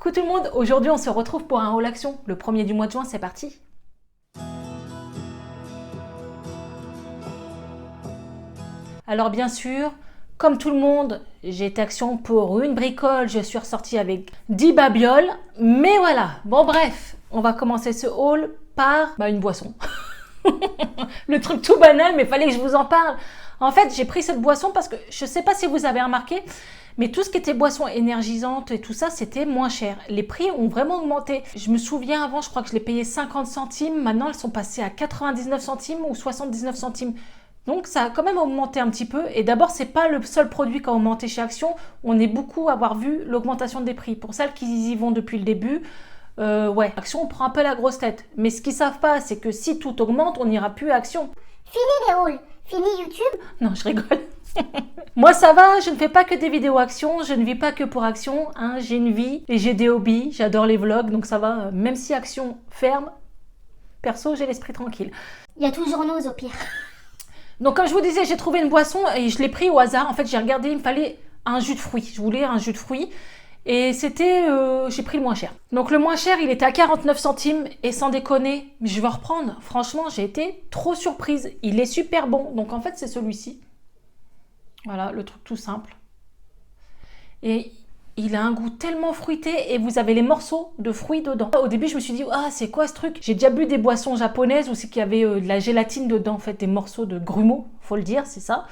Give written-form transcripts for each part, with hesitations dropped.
Coucou tout le monde, aujourd'hui on se retrouve pour un haul action. Le 1er du mois de juin, c'est parti. Alors bien sûr, comme tout le monde, j'ai été action pour une bricole. Je suis ressortie avec 10 babioles. Mais voilà, bon bref, on va commencer ce haul par une boisson. Le truc tout banal, mais fallait que je vous en parle. En fait, j'ai pris cette boisson parce que je ne sais pas si vous avez remarqué, mais tout ce qui était boisson énergisante et tout ça, c'était moins cher. Les prix ont vraiment augmenté. Je me souviens avant, je crois que je les payais 50 centimes. Maintenant, elles sont passées à 99 centimes ou 79 centimes. Donc, ça a quand même augmenté un petit peu. Et d'abord, c'est pas le seul produit qui a augmenté chez Action. On est beaucoup à avoir vu l'augmentation des prix. Pour celles qui y vont depuis le début, Action, on prend un peu la grosse tête. Mais ce qu'ils savent pas, c'est que si tout augmente, on n'ira plus à Action. Fini les hauls, fini YouTube. Non, je rigole. Moi, ça va, je ne fais pas que des vidéos Action, je ne vis pas que pour Action. J'ai une vie et j'ai des hobbies, j'adore les vlogs, donc ça va. Même si Action ferme, perso, j'ai l'esprit tranquille. Il y a toujours nous au pire. Donc, comme je vous disais, j'ai trouvé une boisson et je l'ai pris au hasard. En fait, j'ai regardé, il me fallait un jus de fruits. Je voulais un jus de fruits. Et c'était, j'ai pris le moins cher. Donc le moins cher, il était à 49 centimes. Et sans déconner, je vais reprendre. Franchement, j'ai été trop surprise. Il est super bon. Donc en fait, c'est celui-ci. Voilà, le truc tout simple. Et il a un goût tellement fruité et vous avez les morceaux de fruits dedans. Au début, je me suis dit, ah, c'est quoi ce truc? J'ai déjà bu des boissons japonaises où c'est qu'il y avait de la gélatine dedans, en fait, des morceaux de grumeaux, faut le dire, c'est ça.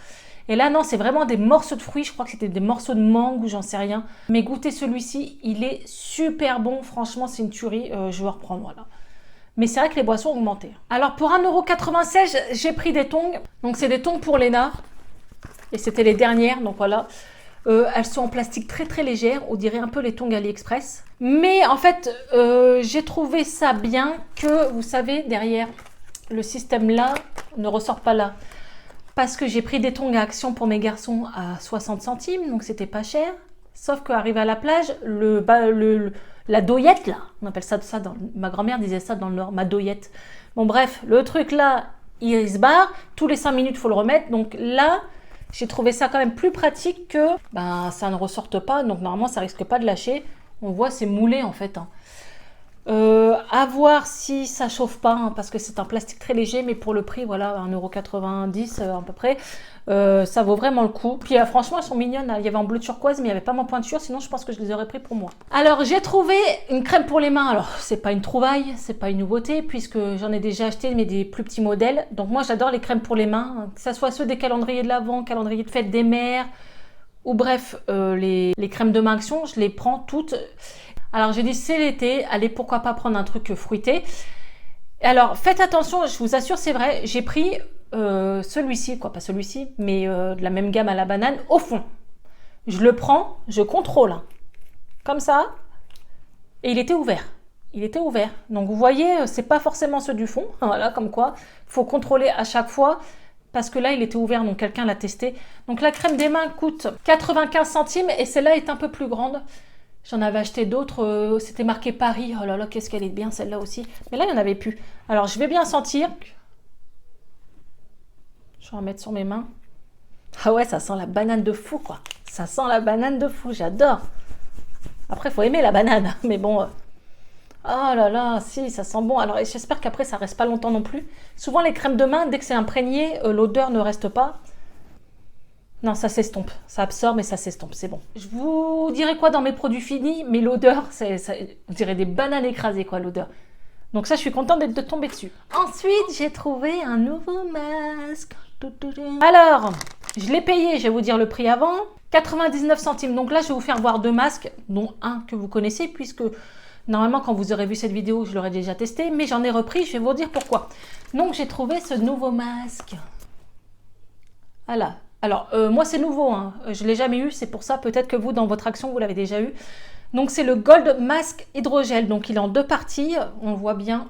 Et là, non, c'est vraiment des morceaux de fruits. Je crois que c'était des morceaux de mangue ou j'en sais rien. Mais goûtez celui-ci, il est super bon. Franchement, c'est une tuerie. Je vais reprendre, voilà. Mais c'est vrai que les boissons ont augmenté. Alors, pour 1,96 €, j'ai pris des tongs. Donc, c'est des tongs pour Léna. Et c'était les dernières, donc voilà. Elles sont en plastique très très légère. On dirait un peu les tongs AliExpress. Mais en fait, j'ai trouvé ça bien que, vous savez, derrière, le système là ne ressort pas là. Parce que j'ai pris des tongs à Action pour mes garçons à 60 centimes, donc c'était pas cher. Sauf qu'arrivé à la plage, la doyette là, on appelle ça ma grand-mère disait ça dans le Nord, ma doyette. Bon bref, le truc là, il se barre, tous les 5 minutes il faut le remettre. Donc là, j'ai trouvé ça quand même plus pratique que ça ne ressorte pas, donc normalement ça risque pas de lâcher. On voit c'est moulé en fait. À voir si ça chauffe pas, parce que c'est un plastique très léger, mais pour le prix, voilà, 1,90 € à peu près, ça vaut vraiment le coup. Puis franchement, elles sont mignonnes, il y avait en bleu turquoise, mais il n'y avait pas ma pointure, sinon je pense que je les aurais pris pour moi. Alors, j'ai trouvé une crème pour les mains. Alors, c'est pas une trouvaille, c'est pas une nouveauté, puisque j'en ai déjà acheté, mais des plus petits modèles. Donc moi, j'adore les crèmes pour les mains, que ce soit ceux des calendriers de l'Avent, calendriers de fête des mères, ou bref, les crèmes de main Action, je les prends toutes. Alors j'ai dit c'est l'été, allez pourquoi pas prendre un truc fruité. Alors faites attention, je vous assure c'est vrai, j'ai pris celui-ci, pas celui-ci, mais de la même gamme à la banane au fond. Je le prends, je contrôle, comme ça, et il était ouvert. Il était ouvert. Donc vous voyez, c'est pas forcément ceux du fond, voilà comme quoi, il faut contrôler à chaque fois. Parce que là, il était ouvert, donc quelqu'un l'a testé. Donc la crème des mains coûte 95 centimes et celle-là est un peu plus grande. J'en avais acheté d'autres, c'était marqué Paris. Oh là là, qu'est-ce qu'elle est bien celle-là aussi. Mais là, il n'y en avait plus. Alors, je vais bien sentir. Je vais en mettre sur mes mains. Ah ouais, ça sent la banane de fou, quoi. Ça sent la banane de fou, j'adore. Après, il faut aimer la banane, mais bon... Oh là là, si, ça sent bon. Alors, j'espère qu'après, ça reste pas longtemps non plus. Souvent, les crèmes de main, dès que c'est imprégné, l'odeur ne reste pas. Non, ça s'estompe. Ça absorbe et ça s'estompe, c'est bon. Je vous dirai quoi dans mes produits finis, mais l'odeur, on dirait des bananes écrasées, quoi, l'odeur. Donc ça, je suis contente de tomber dessus. Ensuite, j'ai trouvé un nouveau masque. Alors, je l'ai payé, je vais vous dire le prix avant. 99 centimes. Donc là, je vais vous faire voir 2 masques, dont un que vous connaissez, puisque normalement, quand vous aurez vu cette vidéo, je l'aurais déjà testé, mais j'en ai repris, je vais vous dire pourquoi. Donc, j'ai trouvé ce nouveau masque. Voilà. Alors, moi, c'est nouveau, je ne l'ai jamais eu, c'est pour ça, peut-être que vous, dans votre Action, vous l'avez déjà eu. Donc, c'est le Gold Mask Hydrogel. Donc, il est en 2 parties, on le voit bien.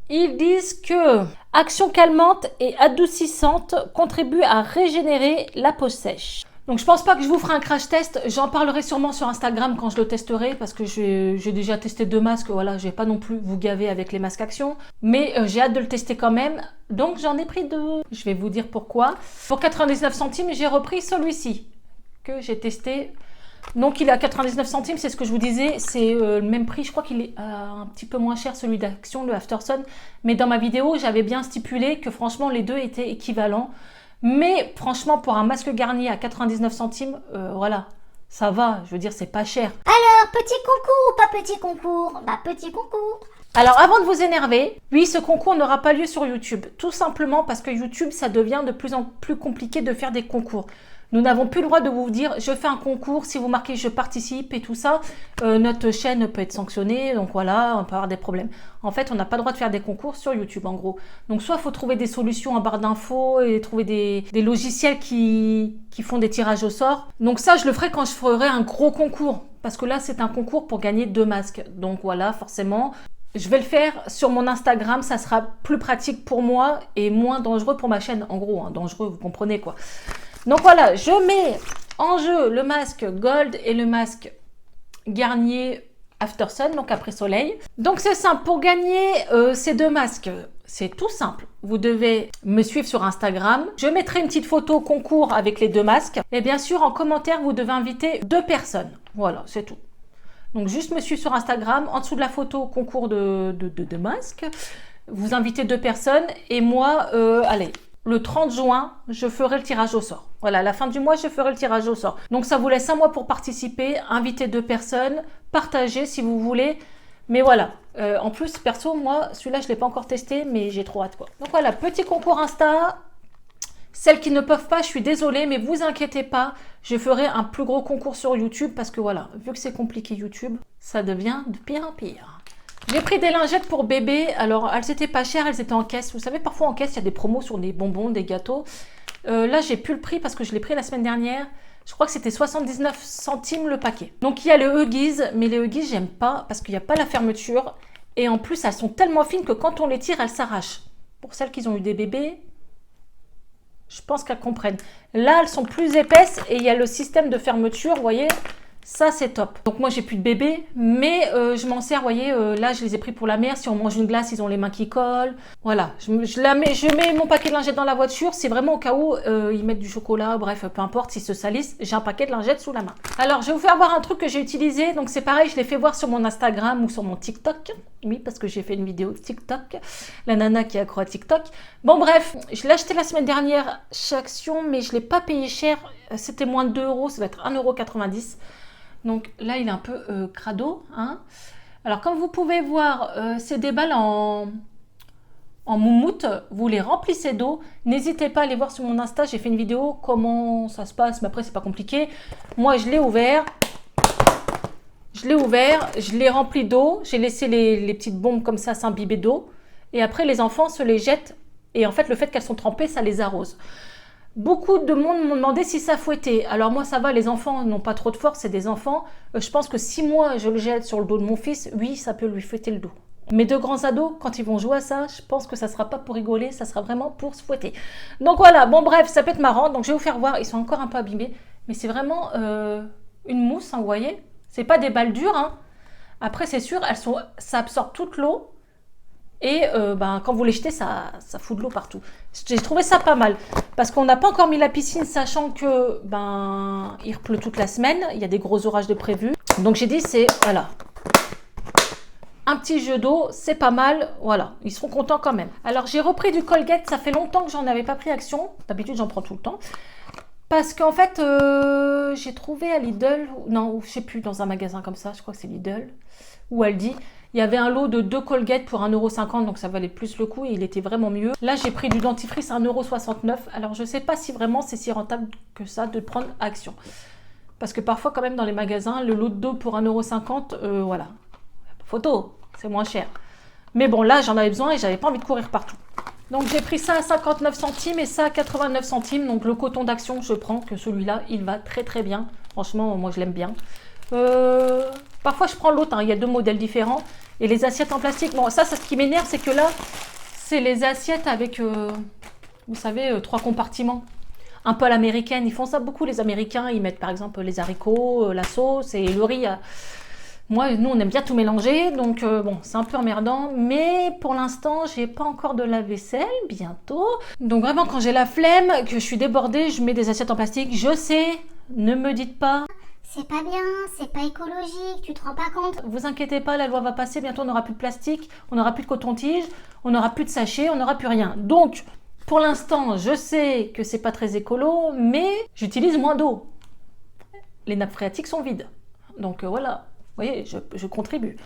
Ils disent que action calmante et adoucissante contribue à régénérer la peau sèche. Donc je pense pas que je vous ferai un crash test, j'en parlerai sûrement sur Instagram quand je le testerai parce que j'ai déjà testé 2 masques, voilà, je vais pas non plus vous gaver avec les masques Action, mais j'ai hâte de le tester quand même, donc j'en ai pris 2. Je vais vous dire pourquoi. Pour 99 centimes, j'ai repris celui-ci que j'ai testé Donc il est à 99 centimes, c'est ce que je vous disais, c'est le même prix, je crois qu'il est un petit peu moins cher celui d'Action, le Aftersun, mais dans ma vidéo j'avais bien stipulé que franchement les deux étaient équivalents, mais franchement pour un masque Garnier à 99 centimes, voilà, ça va, je veux dire c'est pas cher. Alors, petit concours ou pas petit concours? Bah, petit concours. Alors avant de vous énerver, oui ce concours n'aura pas lieu sur YouTube, tout simplement parce que YouTube ça devient de plus en plus compliqué de faire des concours. Nous n'avons plus le droit de vous dire je fais un concours, si vous marquez je participe et tout ça, notre chaîne peut être sanctionnée, donc voilà, on peut avoir des problèmes. En fait, on n'a pas le droit de faire des concours sur YouTube en gros. Donc soit il faut trouver des solutions en barre d'infos et trouver des logiciels qui font des tirages au sort. Donc ça, je le ferai quand je ferai un gros concours, parce que là, c'est un concours pour gagner 2 masques. Donc voilà, forcément, je vais le faire sur mon Instagram, ça sera plus pratique pour moi et moins dangereux pour ma chaîne. En gros, hein, dangereux, vous comprenez quoi. Donc voilà, je mets en jeu le masque Gold et le masque Garnier Aftersun, donc après soleil. Donc c'est simple, pour gagner ces 2 masques, c'est tout simple. Vous devez me suivre sur Instagram. Je mettrai une petite photo concours avec les 2 masques. Et bien sûr, en commentaire, vous devez inviter 2 personnes. Voilà, c'est tout. Donc juste me suivre sur Instagram. En dessous de la photo concours de masques, vous invitez 2 personnes. Et moi, allez, le 30 juin, je ferai le tirage au sort. Voilà, à la fin du mois, je ferai le tirage au sort. Donc, ça vous laisse 1 mois pour participer, inviter 2 personnes, partager si vous voulez. Mais voilà, en plus, perso, moi, celui-là, je ne l'ai pas encore testé, mais j'ai trop hâte, quoi. Donc voilà, petit concours Insta. Celles qui ne peuvent pas, je suis désolée, mais vous inquiétez pas, je ferai un plus gros concours sur YouTube parce que voilà, vu que c'est compliqué YouTube, ça devient de pire en pire. J'ai pris des lingettes pour bébé. Alors, elles étaient pas chères, elles étaient en caisse. Vous savez, parfois en caisse, il y a des promos sur des bonbons, des gâteaux. Là, j'ai plus le prix parce que je l'ai pris la semaine dernière. Je crois que c'était 79 centimes le paquet. Donc, il y a le Huggies, mais les Huggies, j'aime pas parce qu'il n'y a pas la fermeture. Et en plus, elles sont tellement fines que quand on les tire, elles s'arrachent. Pour celles qui ont eu des bébés, je pense qu'elles comprennent. Là, elles sont plus épaisses et il y a le système de fermeture, vous voyez. Ça, c'est top. Donc, moi, j'ai plus de bébé, mais je m'en sers, vous voyez, là, je les ai pris pour la mère. Si on mange une glace, ils ont les mains qui collent. Voilà, je mets mon paquet de lingettes dans la voiture. C'est vraiment au cas où ils mettent du chocolat, bref, peu importe, s'ils se salissent, j'ai un paquet de lingettes sous la main. Alors, je vais vous faire voir un truc que j'ai utilisé. Donc, c'est pareil, je l'ai fait voir sur mon Instagram ou sur mon TikTok. Oui, parce que j'ai fait une vidéo TikTok. La nana qui est accro à TikTok. Bon, bref, je l'ai acheté la semaine dernière chez Action, mais je ne l'ai pas payé cher. C'était moins de 2 euros, ça va être 1,90 €. Donc là, il est un peu crado. Hein. Alors, comme vous pouvez voir, c'est des balles en moumoute. Vous les remplissez d'eau. N'hésitez pas à aller voir sur mon Insta. J'ai fait une vidéo comment ça se passe. Mais après, c'est pas compliqué. Moi, je l'ai ouvert. Je l'ai rempli d'eau. J'ai laissé les petites bombes comme ça s'imbiber d'eau. Et après, les enfants se les jettent. Et en fait, le fait qu'elles sont trempées, ça les arrose. Beaucoup de monde m'ont demandé si ça fouettait. Alors moi ça va, les enfants n'ont pas trop de force, c'est des enfants. Je pense que si moi je le jette sur le dos de mon fils, oui ça peut lui fouetter le dos. Mes 2 grands ados, quand ils vont jouer à ça, je pense que ça sera pas pour rigoler, ça sera vraiment pour se fouetter. Donc voilà, bon bref, ça peut être marrant. Donc je vais vous faire voir, ils sont encore un peu abîmés. Mais c'est vraiment une mousse, hein, vous voyez. C'est pas des balles dures. Hein. Après c'est sûr, ça absorbe toute l'eau. Et quand vous les jetez, ça fout de l'eau partout. J'ai trouvé ça pas mal. Parce qu'on n'a pas encore mis la piscine, sachant que il pleut toute la semaine. Il y a des gros orages de prévus. Donc j'ai dit, voilà. Un petit jeu d'eau, c'est pas mal. Voilà, ils seront contents quand même. Alors j'ai repris du Colgate. Ça fait longtemps que j'en avais pas pris Action. D'habitude, j'en prends tout le temps. Parce qu'en fait, j'ai trouvé à Lidl, non, je sais plus, dans un magasin comme ça, je crois que c'est Lidl, ou Aldi, il y avait un lot de 2 Colgate pour 1,50 €, donc ça valait plus le coup et il était vraiment mieux. Là, j'ai pris du dentifrice à 1,69 €, alors je ne sais pas si vraiment c'est si rentable que ça de prendre Action. Parce que parfois, quand même, dans les magasins, le lot de 2 pour 1,50 €, voilà, photo, c'est moins cher. Mais bon, là, j'en avais besoin et j'avais pas envie de courir partout. Donc j'ai pris ça à 59 centimes et ça à 89 centimes. Donc le coton d'Action, je prends que celui-là, il va très très bien. Franchement, moi je l'aime bien. Parfois je prends l'autre, hein. Il y a 2 modèles différents. Et les assiettes en plastique, bon ça, ce qui m'énerve, c'est que là, c'est les assiettes avec, vous savez, 3 compartiments. Un peu à l'américaine, ils font ça beaucoup les Américains. Ils mettent par exemple les haricots, la sauce et le riz. Moi, nous, on aime bien tout mélanger, donc bon, c'est un peu emmerdant, mais pour l'instant, j'ai pas encore de lave-vaisselle, bientôt. Donc vraiment, quand j'ai la flemme, que je suis débordée, je mets des assiettes en plastique. Je sais, ne me dites pas. C'est pas bien, c'est pas écologique, tu te rends pas compte? Vous inquiétez pas, la loi va passer, bientôt on n'aura plus de plastique, on n'aura plus de coton-tige, on n'aura plus de sachets, on n'aura plus rien. Donc, pour l'instant, je sais que c'est pas très écolo, mais j'utilise moins d'eau. Les nappes phréatiques sont vides. Donc voilà, vous voyez, je contribue.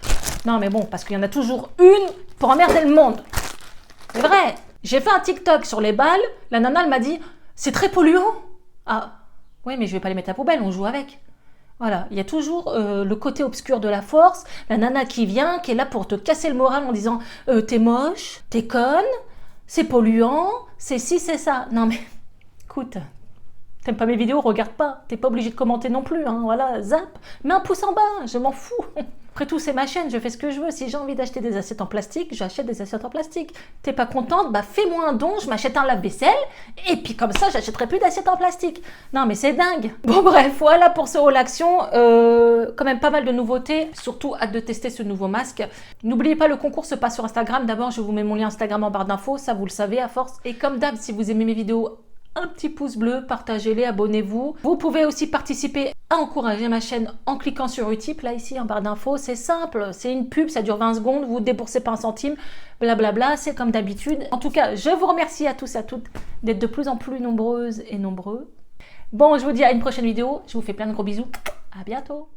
Non mais bon, parce qu'il y en a toujours une pour emmerder le monde. C'est vrai. J'ai fait un TikTok sur les balles, la nana elle m'a dit « c'est très polluant ». Ah, oui mais je vais pas les mettre à la poubelle, on joue avec. Voilà, il y a toujours le côté obscur de la force, la nana qui vient, qui est là pour te casser le moral en disant t'es moche, t'es conne, c'est polluant, c'est ci, c'est ça. Non mais, écoute, t'aimes pas mes vidéos, regarde pas. T'es pas obligé de commenter non plus, hein, voilà, zap. Mets un pouce en bas, je m'en fous. Après tout, c'est ma chaîne, je fais ce que je veux. Si j'ai envie d'acheter des assiettes en plastique, j'achète des assiettes en plastique. T'es pas contente, bah fais-moi un don, je m'achète un lave-vaisselle, et puis comme ça, j'achèterai plus d'assiettes en plastique. Non mais c'est dingue. Bon bref, voilà pour ce haul action. Quand même pas mal de nouveautés, surtout hâte de tester ce nouveau masque. N'oubliez pas, le concours se passe sur Instagram. D'abord, je vous mets mon lien Instagram en barre d'infos, ça vous le savez à force. Et comme d'hab, si vous aimez mes vidéos, un petit pouce bleu, partagez-les, abonnez-vous. Vous pouvez aussi participer à encourager ma chaîne en cliquant sur Utip, là ici en barre d'infos. C'est simple, c'est une pub, ça dure 20 secondes, vous ne déboursez pas un centime, blablabla, c'est comme d'habitude. En tout cas, je vous remercie à tous et à toutes d'être de plus en plus nombreuses et nombreux. Bon, je vous dis à une prochaine vidéo, je vous fais plein de gros bisous, à bientôt.